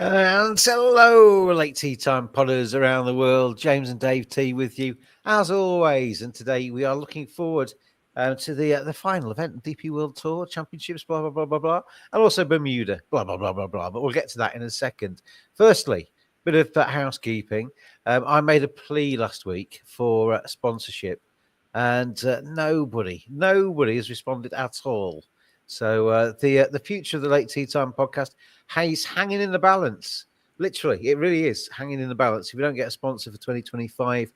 And hello, late tea time podders around the world. James and Dave T with you as always. And today we are looking forward to the final event, DP World Tour Championships, blah blah blah blah blah, and also Bermuda, blah blah blah blah blah. But we'll get to that in a second. Firstly, bit of housekeeping. I made a plea last week for sponsorship, and nobody has responded at all. So the future of the Late Tea Time podcast is hanging in the balance. Literally, it really is hanging in the balance. If we don't get a sponsor for 2025,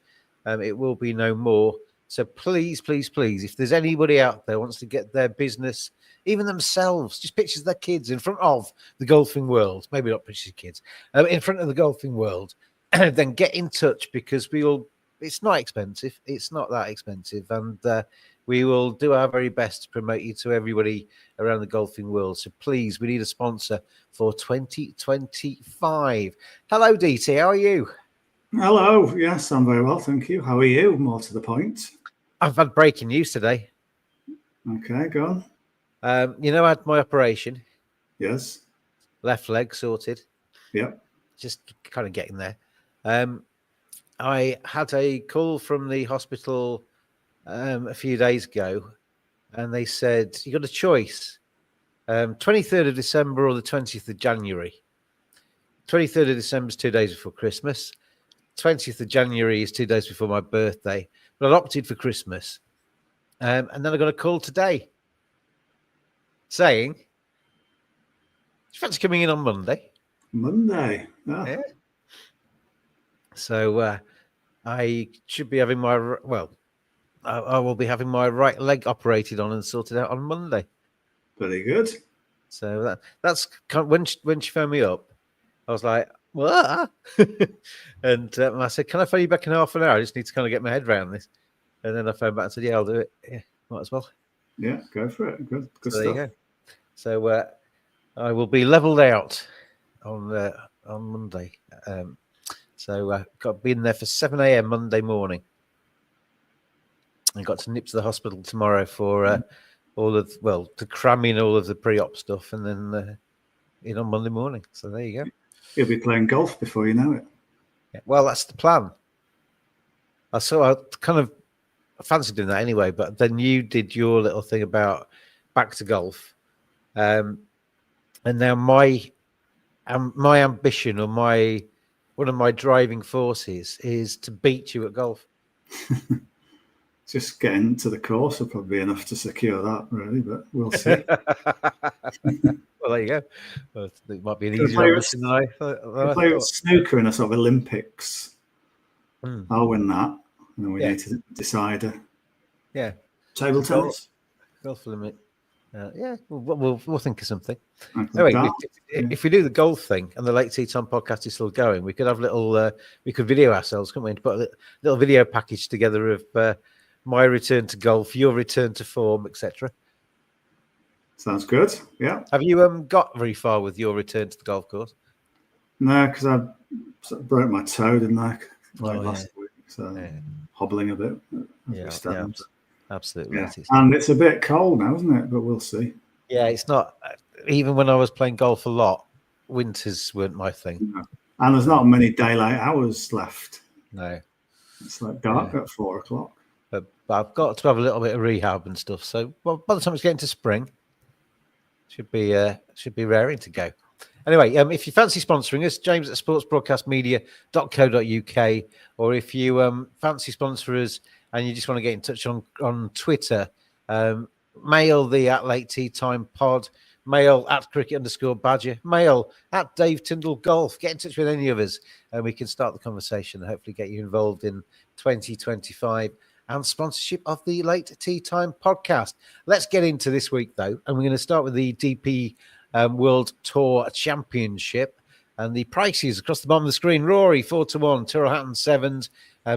it will be no more. So please, please, please, if there's anybody out there wants to get their business, even themselves, just pictures of their kids in front of the golfing world, maybe not pictures of kids, in front of the golfing world, then get in touch because it's not expensive. It's not that expensive. And we will do our very best to promote you to everybody around the golfing world. So please, we need a sponsor for 2025. Hello, DT. How are you? Hello. Yes, I'm very well. Thank you. How are you? More to the point. I've had breaking news today. Okay, go on. I had my operation. Yes. Left leg sorted. Yep. Just kind of getting there. I had a call from the hospital a few days ago, and they said, you got a choice, 23rd of December or the 20th of January. 23rd of December is 2 days before Christmas. 20th of January is 2 days before my birthday. But I opted for Christmas. And then I got a call today saying, do you fancy coming in on Monday? Monday. Oh. Yeah. So I should be having I will be having my right leg operated on and sorted out on Monday. Very good. So that's kind of, when she phoned me up, I was like, what? And I said, can I phone you back in half an hour? I just need to kind of get my head around this. And then I phoned back and said, yeah, I'll do it. Yeah, might as well. Yeah, go for it. Good So stuff. there you go. So I will be leveled out on Monday. So I got to be in there for 7 a.m. Monday morning. I got to nip to the hospital tomorrow for to cram in all of the pre-op stuff and then in on Monday morning. So there you go. You'll be playing golf before you know it. Yeah, well, that's the plan. I kind of fancied doing that anyway, but then you did your little thing about back to golf. And now my ambition or one of my driving forces is to beat you at golf. Just getting to the course will probably be enough to secure that, really, but we'll see. Well, there you go. Well, it might be an easier ambition than I thought. Play with snooker in a sort of Olympics. I'll win that. And then we need to decide table tennis. Golf limit. We'll think of something. Anyway, if we do the golf thing and the Late Tea Time podcast is still going, we could have we could video ourselves, couldn't we? To put a little video package together of my return to golf, your return to form, etc. Sounds good. Yeah. Have you got very far with your return to the golf course? No, because I sort of broke my toe, didn't I? Last week, so hobbling a bit. Absolutely. Yeah. And it's a bit cold now, isn't it? But we'll see. Yeah, it's not. Even when I was playing golf a lot, winters weren't my thing. No. And there's not many daylight hours left. No. It's like dark at 4 o'clock. But I've got to have a little bit of rehab and stuff. So by the time it's getting to spring, should be raring to go. Anyway, if you fancy sponsoring us, James at sportsbroadcastmedia.co.uk, or if you fancy sponsor us and you just want to get in touch on Twitter, mail the @Late Tea Time Pod, mail @cricket_badger, mail @Dave Tindall Golf. Get in touch with any of us and we can start the conversation and hopefully get you involved in 2025 and sponsorship of the Late Tea Time podcast. Let's get into this week, though, and we're going to start with the DP World Tour Championship. And the prices across the bottom of the screen: Rory 4-1, Tyrrell Hatton 7s,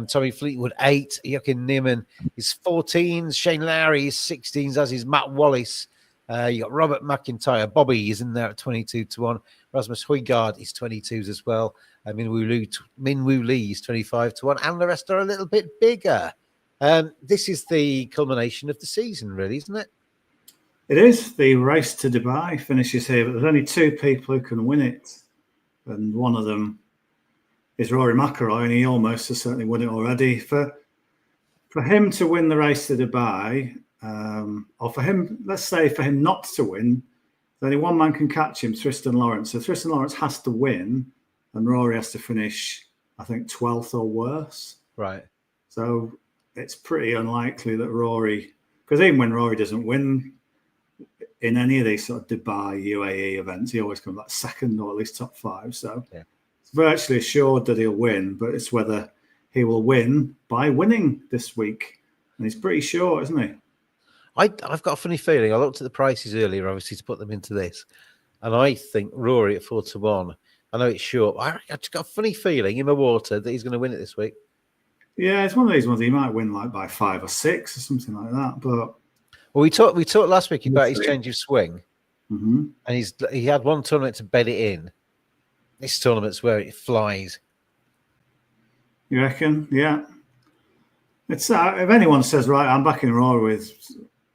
Tommy Fleetwood 8, Joaquin Niemann is 14s, Shane Lowry is 16s, as is Matt Wallace. You got Robert McIntyre, Bobby is in there at 22-1, Rasmus Højgaard is 22s as well, Min Woo Lee is 25-1, and the rest are a little bit bigger. This is the culmination of the season, really, isn't it? It is. The race to Dubai finishes here, but there's only two people who can win it. and one of them is Rory McIlroy, and he almost has certainly won it already. For him to win the race to Dubai, or for him, let's say for him not to win, only one man can catch him, Tristan Lawrence. So Tristan Lawrence has to win, and Rory has to finish, I think, 12th or worse. Right. So it's pretty unlikely that Rory, because even when Rory doesn't win in any of these sort of Dubai, UAE events, he always comes like second or at least top 5. So it's virtually assured that he'll win, but it's whether he will win by winning this week. And he's pretty sure, isn't he? I've got a funny feeling. I looked at the prices earlier, obviously, to put them into this. And I think Rory at 4-1, I know it's short. I just got a funny feeling in my water that he's going to win it this week. Yeah, it's one of these ones he might win like by 5 or 6 or something like that. But we talked last week about his change of swing, and he had one tournament to bed it in. This tournament's where it flies. You reckon? Yeah. It's if anyone says, right, I'm backing Rory with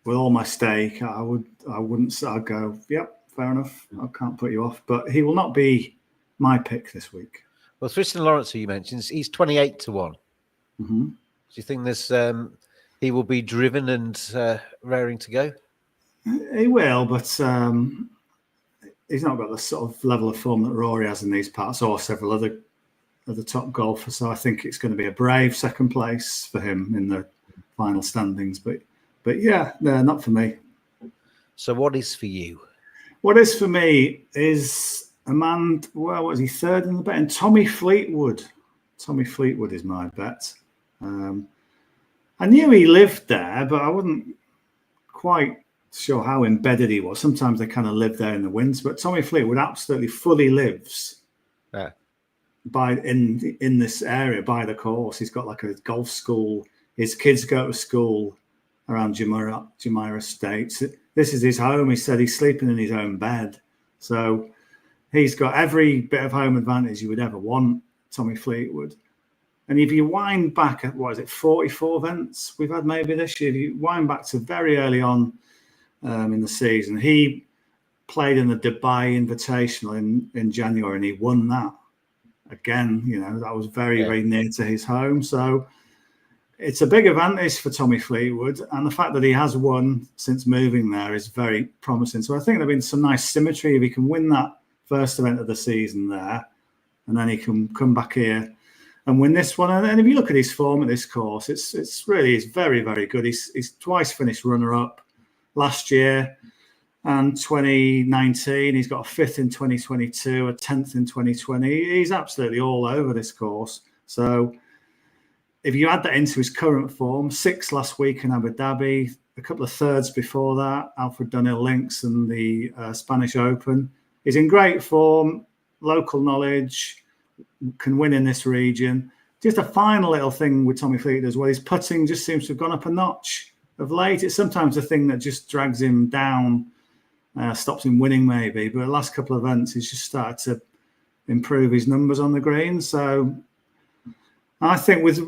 all my stake, I wouldn't say. I'd go, yep, fair enough. I can't put you off, but he will not be my pick this week. Well, Tristan Lawrence, who you mentioned, he's 28-1. Mm-hmm. Do you think this he will be driven and raring to go? He will, but he's not got the sort of level of form that Rory has in these parts, or several other top golfers. So I think it's going to be a brave second place for him in the final standings. But yeah, no, not for me. So what is for you? What is for me is a man, well, what is he, third in the betting? Tommy Fleetwood. Tommy Fleetwood is my bet. I knew he lived there, but I wasn't quite sure how embedded he was. Sometimes they kind of live there in the winds, but Tommy Fleetwood absolutely fully lives in this area by the course. He's got like a golf school. His kids go to school around Jumeirah Estates. This is his home. He said he's sleeping in his own bed. So he's got every bit of home advantage you would ever want, Tommy Fleetwood. And if you wind back at, 44 events we've had maybe this year, if you wind back to very early on in the season, he played in the Dubai Invitational in January, and he won that. Again, that was very, very near to his home. So it's a big advantage for Tommy Fleetwood. And the fact that he has won since moving there is very promising. So I think there's been some nice symmetry. If he can win that first event of the season there, and then he can come back here and win this one. And if you look at his form at this course, it's really very, very good. He's twice finished runner-up last year and 2019. He's got a 5th in 2022, a 10th in 2020. He's absolutely all over this course. So if you add that into his current form, 6th last week in Abu Dhabi, a couple of thirds before that, Alfred Dunhill Links and the Spanish Open. He's in great form, local knowledge, can win in this region. Just a final little thing with Tommy Fleetwood as well. His putting just seems to have gone up a notch of late. It's sometimes a thing that just drags him down, stops him winning maybe. But the last couple of events, he's just started to improve his numbers on the green. So I think with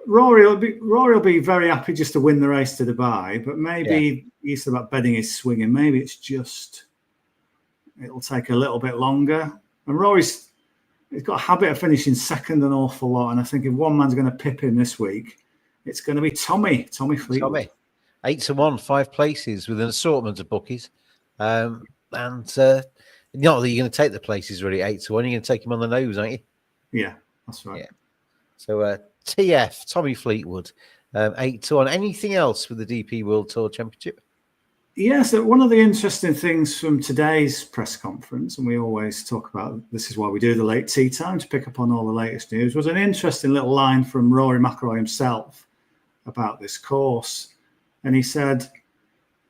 Rory will be very happy just to win the race to Dubai. But maybe he's about betting his swing, and maybe it'll take a little bit longer. And he's got a habit of finishing second an awful lot. And I think if one man's going to pip him this week, it's going to be Tommy Fleetwood. Tommy, 8-1, 5 places with an assortment of bookies. And not that you're going to take the places really 8-1. You're going to take him on the nose, aren't you? Yeah, that's right. Yeah. So TF, Tommy Fleetwood, 8-1. Anything else with the DP World Tour Championship? Yes, one of the interesting things from today's press conference, and we always talk about, this is why we do the late tea time, to pick up on all the latest news, was an interesting little line from Rory McIlroy himself about this course. And he said,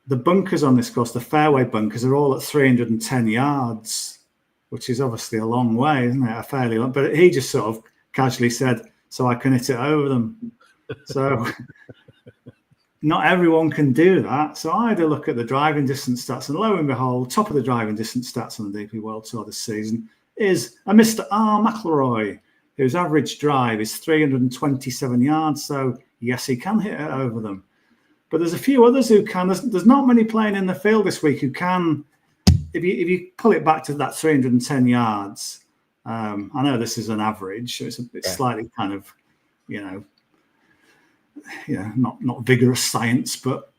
the bunkers on this course, the fairway bunkers, are all at 310 yards, which is obviously a long way, isn't it? A fairly long, but he just sort of casually said, so I can hit it over them. So not everyone can do that. So I had a look at the driving distance stats, and lo and behold, top of the driving distance stats on the DP World Tour this season is a Mr. R. McIlroy, whose average drive is 327 yards. So yes, he can hit it over them. But there's a few others who can. There's not many playing in the field this week who can. If you pull it back to that 310 yards, I know this is an average, so it's slightly kind of, not vigorous science, but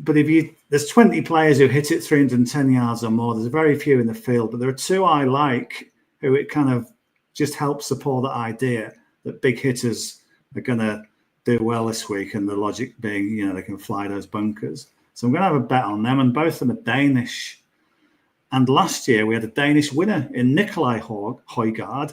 if there's 20 players who hit it 310 yards or more. There's very few in the field, but there are two I like who it kind of just helps support that idea that big hitters are going to do well this week, and the logic being, they can fly those bunkers. So I'm going to have a bet on them, and both of them are Danish. And last year we had a Danish winner in Nikolai Højgaard.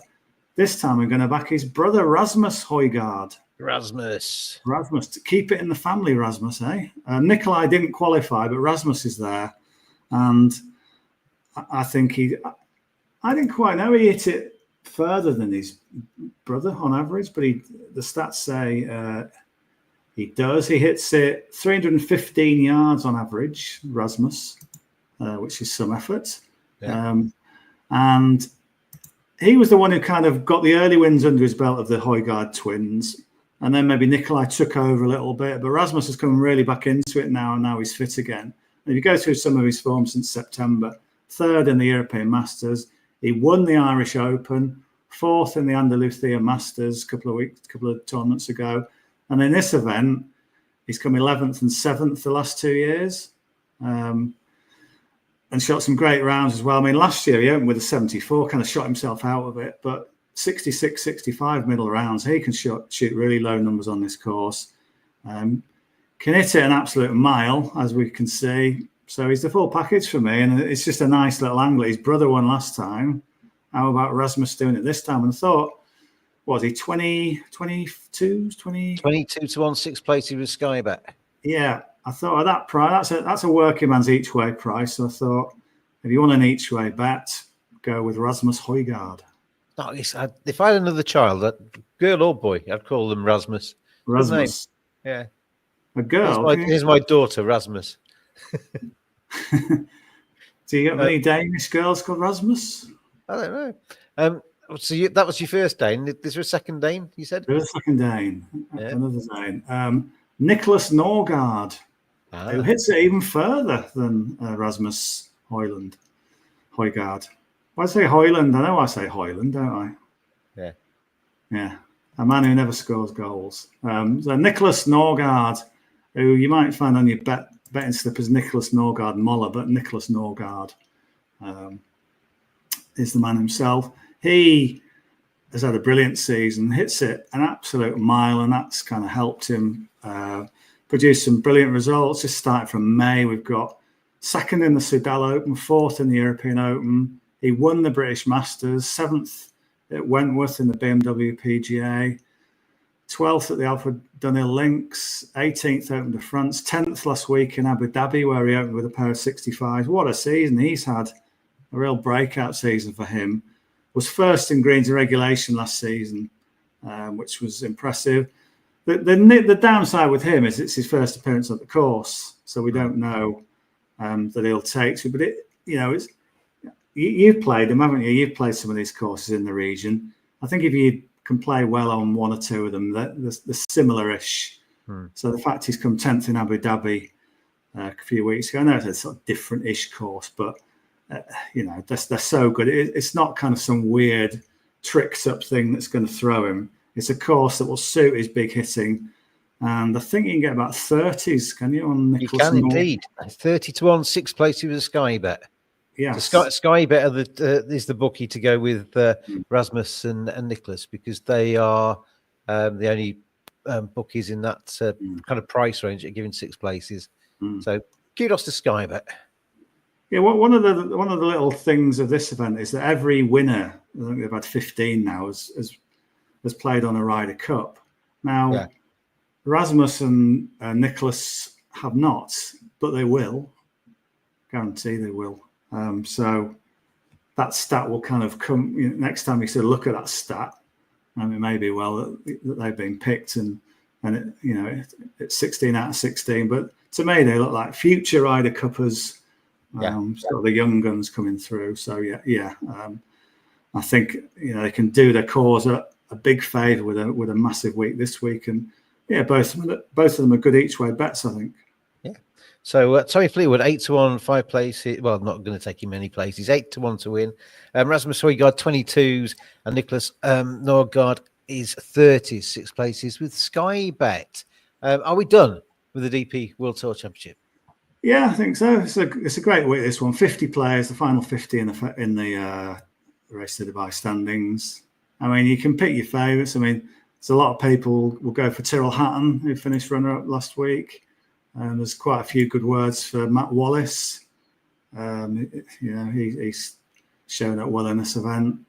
This time we're going to back his brother Rasmus Højgaard. Rasmus, to keep it in the family, Rasmus, eh? Nikolai didn't qualify, but Rasmus is there. And I think I didn't quite know he hit it further than his brother on average, but the stats say he does. He hits it 315 yards on average, Rasmus, which is some effort. Yeah. And he was the one who kind of got the early wins under his belt of the Højgaard twins. And then maybe Nikolai took over a little bit, but Rasmus has come really back into it now, and now he's fit again. And if you go through some of his form since September, 3rd in the European Masters, he won the Irish Open, 4th in the Andalusia Masters a couple of tournaments ago. And in this event, he's come 11th and 7th the last 2 years, and shot some great rounds as well. I mean, last year he opened with a 74, kind of shot himself out of it, but 66, 65 middle rounds. He can shoot really low numbers on this course. Can hit it an absolute mile, as we can see. So he's the full package for me, and it's just a nice little angle. His brother won last time. How about Rasmus doing it this time? And I thought, was he 22 to 1, 6 places with Sky Bet? Yeah, I thought at that price, that's a working man's each way price. So I thought, if you want an each way bet, go with Rasmus Højgaard. No, if I had another child, girl or boy, I'd call them Rasmus. Rasmus. Yeah. A girl? Here's my daughter, Rasmus. Do you get many Danish girls called Rasmus? I don't know. So that was your first Dane. Is there a second Dane, you said? There's a second Dane. Yeah. Another Dane. Nicholas Norgard, who hits it even further than Rasmus Højgaard. Why say Hoyland? I know I say Hoyland, don't I? Yeah. Yeah. A man who never scores goals. So Nicholas Norgard, who you might find on your betting slip as Nicholas Norgard Moller, but Nicholas Norgard is the man himself. He has had a brilliant season, hits it an absolute mile, and that's kind of helped him produce some brilliant results. Just starting from May, we've got 2nd in the Tindall Open, 4th in the European Open. He won the British Masters, 7th at Wentworth in the BMW PGA, 12th at the Alfred Dunhill Links, 18th Open de France, 10th last week in Abu Dhabi, where he opened with a pair of 65s. What a season. He's had a real breakout season for him. Was first in greens and regulation last season, which was impressive. The downside with him is it's his first appearance at the course, so we don't know that he'll take to. But it's you've played them, haven't you? You've played some of these courses in the region. I think if you can play well on one or two of them, they're similar-ish. So the fact he's come 10th in Abu Dhabi a few weeks ago, I know it's a sort of different-ish course, but they're so good. It's not kind of some weird tricked-up thing that's going to throw him. It's a course that will suit his big hitting, and I think you can get about 30s. Can you on Nicholas? You can indeed. 30 to 1, 6 places with a Sky Bet. Yes. The Sky Bet is the bookie to go with Rasmus and Nicholas, because they are the only bookies in that kind of price range at giving 6 places. So kudos to Sky Bet. Yeah, one of the little things of this event is that every winner, I think they've had 15 now, has played on a Ryder Cup. Now, Rasmus and Nicholas have not, but they will. Guarantee they will. So that stat will kind of come next time you sort of look at that stat. It may be that they've been picked and it's 16 out of 16. But to me, they look like future Ryder Cuppers. Sort of the young guns coming through. So I think they can do their cause a big favour with a massive week this week, and both of them are good each way bets, I think. So Tommy Fleetwood, 8-1, 5 places. Well, not going to take him many places. 8-1 to win. Rasmus Højgaard 22s, and Nicholas Norgard is 30s, 6 places with Sky Bet. Are we done with the DP World Tour Championship? Yeah, I think so. It's a great week. This one, 50 players, the final 50 in the race to Dubai standings. I mean, you can pick your favourites. I mean, there's a lot of people will go for Tyrrell Hatton, who finished runner-up last week. And there's quite a few good words for Matt Wallace. He's shown up well in this event.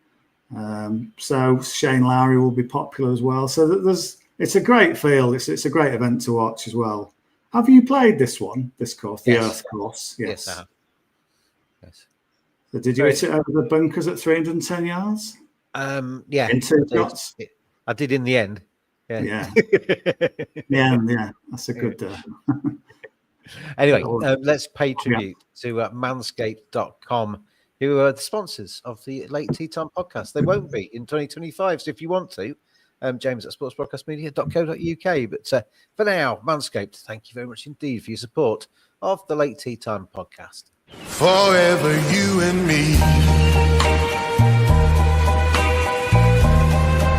So Shane Lowry will be popular as well. So it's a great field. It's a great event to watch as well. Have you played this course, the Earth course? Yes, I have. Yes. So did you hit it over the bunkers at 310 yards? Yeah. In 2 shots? I did in the end. Yeah. Yeah. That's a good... Anyway, let's pay tribute to manscaped.com, who are the sponsors of the Late Tea Time podcast. They won't be in 2025. So if you want to, James at sportsbroadcastmedia.co.uk. But for now, Manscaped, thank you very much indeed for your support of the Late Tea Time podcast. Forever you and me,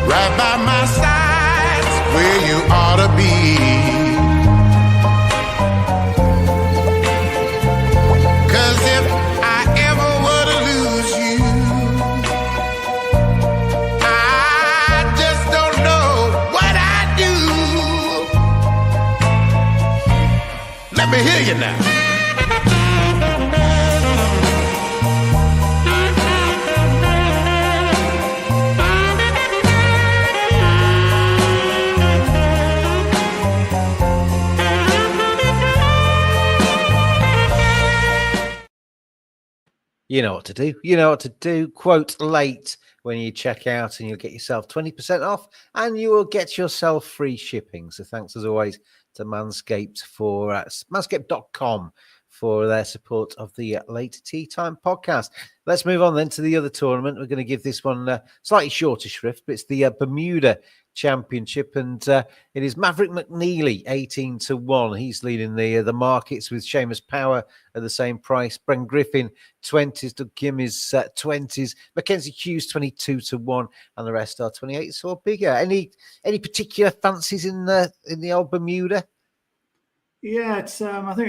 right by my side, where you ought to be. 'Cause if I ever were to lose you, I just don't know what I'd do. Let me hear you now. You know what to do. You know what to do. Quote late when you check out, and you'll get yourself 20% off, and you will get yourself free shipping. So thanks as always to Manscaped for manscaped.com for their support of the Late Tea Time podcast. Let's move on then to the other tournament. We're going to give this one a slightly shorter shrift, but it's the Bermuda Championship, and it is Maverick McNeely 18-1. He's leading the markets with Seamus Power at the same price. Bren Griffin 20s, Doug Kim is 20s, Mackenzie Hughes 22-1, and the rest are 28 or bigger. Any particular fancies in the old Bermuda? Yeah, it's. I think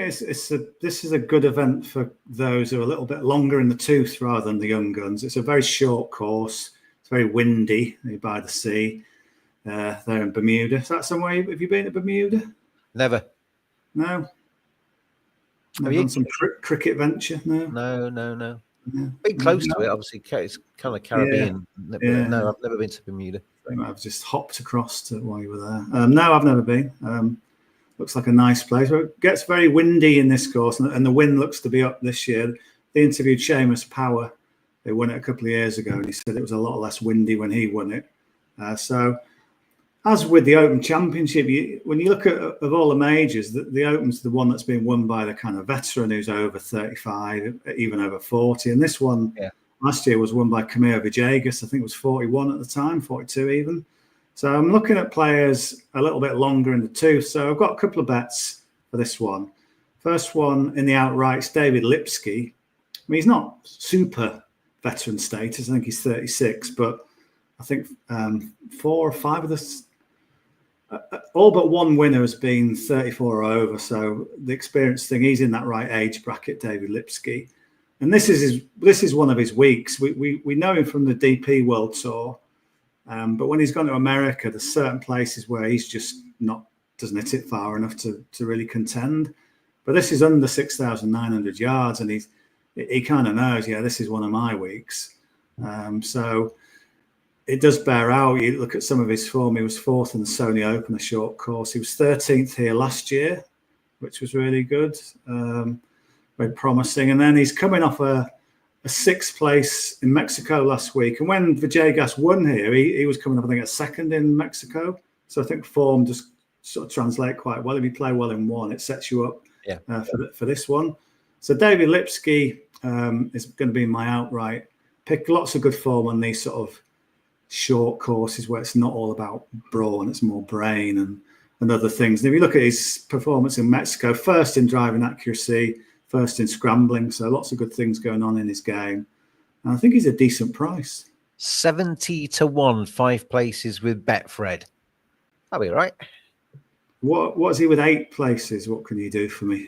this is a good event for those who are a little bit longer in the tooth rather than the young guns. It's a very short course. It's very windy by the sea. There in Bermuda. Is that somewhere? Have you been to Bermuda? Never. No. Never done some cricket venture? No. No. Been close to it, obviously. It's kind of Caribbean. Yeah. No, I've never been to Bermuda. I've just hopped across to while you were there. No, I've never been. Looks like a nice place. But it gets very windy in this course, and the wind looks to be up this year. They interviewed Seamus Power. They won it a couple of years ago, and he said it was a lot less windy when he won it. So, as with the Open Championship, when you look at of all the majors, the Open's the one that's been won by the kind of veteran who's over 35, even over 40. And this one last year was won by Camilo Villegas. I think it was 41 at the time, 42 even. So I'm looking at players a little bit longer in the tooth. So I've got a couple of bets for this one. First one in the outrights, David Lipsky. I mean, he's not super veteran status. I think he's 36, but I think 4 or 5 of the all but one winner has been 34 or over. So the experience thing, he's in that right age bracket, David Lipsky. And this is one of his weeks. We know him from the DP World Tour. But when he's gone to America, there's certain places where he's just doesn't hit it far enough to really contend. But this is under 6,900 yards, and he kind of knows, this is one of my weeks. So it does bear out. You look at some of his form. He was 4th in the Sony Open, a short course. He was 13th here last year, which was really good, very promising. And then he's coming off a 6th place in Mexico last week. And when Villegas won here, he was coming up, I think, a 2nd in Mexico. So I think form just sort of translate quite well. If you play well in one, it sets you up for this one. So David Lipsky is going to be my outright pick. Lots of good form on these sort of short courses where it's not all about brawn, it's more brain. other things. And if you look at his performance in Mexico, first in driving accuracy, first in scrambling, so lots of good things going on in his game. And I think he's a decent price. 70-1, 5 places with Betfred. That'll be right. What's he with 8 places? What can you do for me?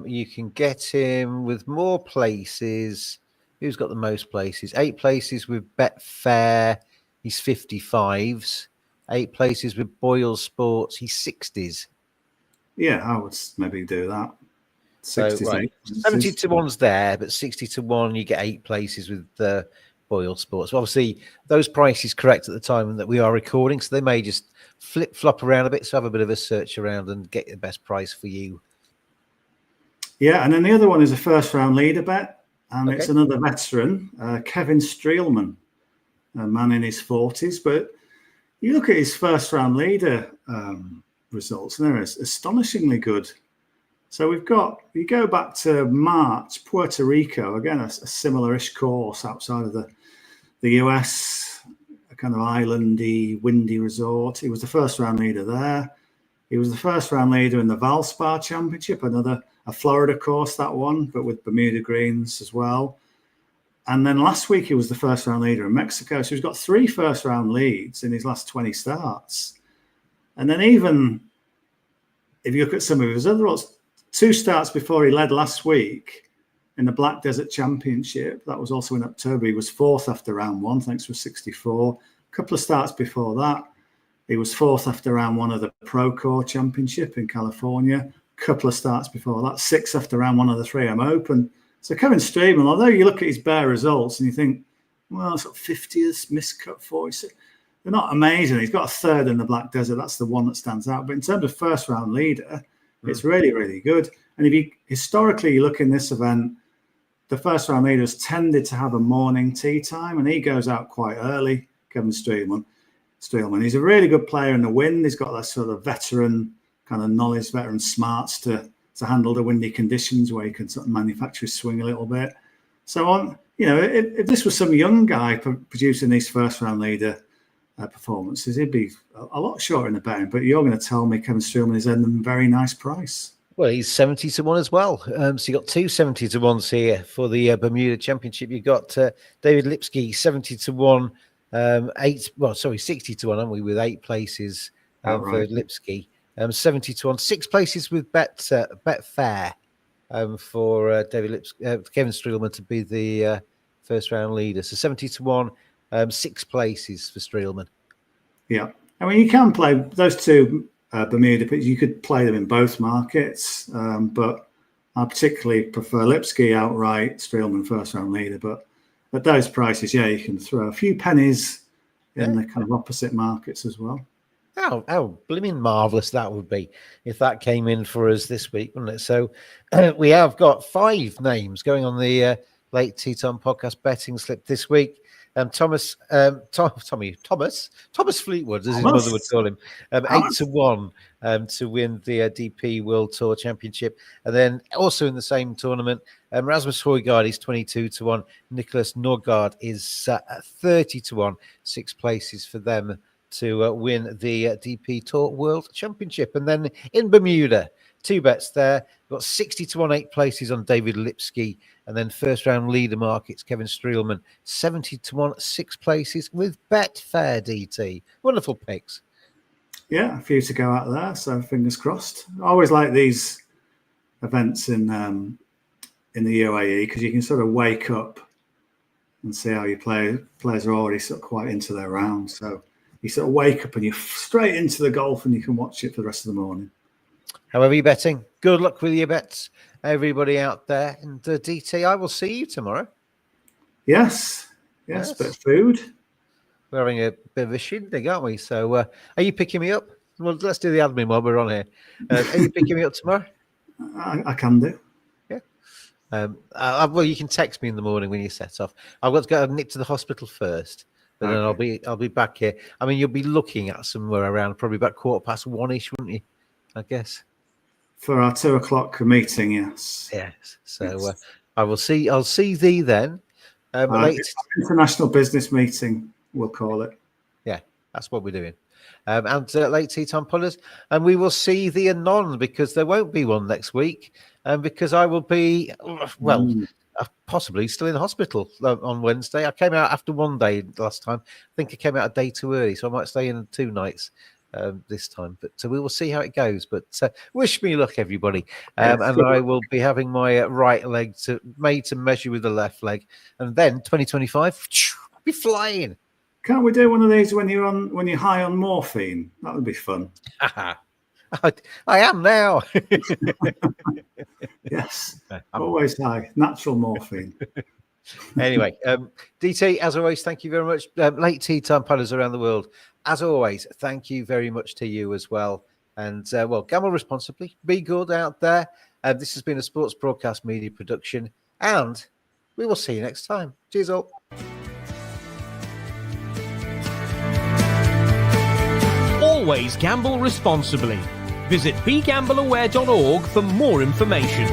You can get him with more places. Who's got the most places? 8 places with Betfair. He's 55s. 8 places with Boyle Sports. He's 60s. Yeah, I would maybe do that. 60s, so, right. 70-1's there, but 60-1 you get 8 places with Boyle Sports. Obviously, those prices correct at the time that we are recording, so they may just flip-flop around a bit. So have a bit of a search around and get the best price for you. Yeah, and then the other one is a first-round leader bet, and it's another veteran, Kevin Streelman, a man in his 40s. But you look at his first-round leader results, and they're astonishingly good. So we've got, you go back to March, Puerto Rico, again, a similar-ish course outside of the US, a kind of islandy, windy resort. He was the first-round leader there. He was the first-round leader in the Valspar Championship, a Florida course, that one, but with Bermuda greens as well. And then last week, he was the first-round leader in Mexico. So he's got 3 first-round leads in his last 20 starts. And then even if you look at some of his other results, 2 starts before he led last week in the Black Desert Championship. That was also in October. He was 4th after round 1, thanks to a 64. A couple of starts before that, he was 4th after round 1 of the Procore Championship in California. A couple of starts before that, 6th after round 1 of the 3M Open. So Kevin Streelman, although you look at his bare results and you think, well, sort of 50th, miscut 46, they're not amazing. He's got a 3rd in the Black Desert. That's the one that stands out. But in terms of first-round leader, it's really, really good. And if you historically you look in this event, the first-round leaders tended to have a morning tee time, and he goes out quite early, Kevin Streelman. He's a really good player in the wind. He's got that sort of veteran kind of knowledge, veteran smarts to handle the windy conditions where he can sort of manufacture his swing a little bit. So on, you know, if this was some young guy producing these first-round leader performances, he'd be a lot shorter in the betting. But you're going to tell me Kevin Streelman is at a very nice price. Well, he's 70-1 as well. So you got 2 70-1s here for the Bermuda Championship. You got David Lipsky 70-1, 60-1, aren't we? With 8 places for Lipsky, 70-1, 6 places with Betfair for David Lipsky, Kevin Streelman to be the first round leader. So 70-1. 6 places for Streelman. Yeah. I mean, you can play those 2 Bermuda, but you could play them in both markets. But I particularly prefer Lipsky outright, Streelman first round leader. But at those prices, yeah, you can throw a few pennies in the kind of opposite markets as well. How blimmin' marvellous that would be if that came in for us this week, wouldn't it? So we have got 5 names going on the Late Tea Time podcast betting slip this week. Thomas Fleetwood, as his mother would call him, 8-1 to win the DP World Tour Championship, and then also in the same tournament, Rasmus Højgaard is 22-1. Nicholas Norgard is 30-1. 6 places for them to win the DP Tour World Championship, and then in Bermuda, 2 bets there. We've got 60-1, 8 places on David Lipsky, and then first round leader markets, Kevin Streelman, 70-1, 6 places with Betfair DT. Wonderful picks. Yeah, a few to go out there, so fingers crossed. I always like these events in the UAE because you can sort of wake up and see how your players are already sort of quite into their round. So you sort of wake up and you're straight into the golf and you can watch it for the rest of the morning. However you're betting, good luck with your bets, everybody out there. And DT, I will see you tomorrow. Yes, bit of food. We're having a bit of a shindig, aren't we? So are you picking me up? Well, let's do the admin while we're on here. Are you picking me up tomorrow? I can do. Yeah. Well, you can text me in the morning when you set off. I've got to go nip to the hospital first, but then I'll be back here. I mean, you'll be looking at somewhere around probably about 1:15-ish, wouldn't you? I guess. For our 2:00 meeting, yes. Yes. So I'll see thee then. International business meeting, we'll call it. Yeah. That's what we're doing. And late tea time pullers. And we will see the anon, because there won't be one next week. Because I will be, possibly still in hospital on Wednesday. I came out after one day last time. I think I came out a day too early, so I might stay in 2 nights this time. But we will see how it goes. But wish me luck, everybody. And I will be having my right leg made to measure with the left leg. And then 2025, I'll be flying. Can't we do one of these when you're high on morphine? That would be fun. I am now. Yes, always high. Natural morphine. Anyway, DT, as always, thank you very much. Late tea time punters around the world, as always, thank you very much to you as well. And gamble responsibly, be good out there. This has been a Sports Broadcast Media production, and we will see you next time. Cheers all. Always gamble responsibly. Visit begambleaware.org for more information.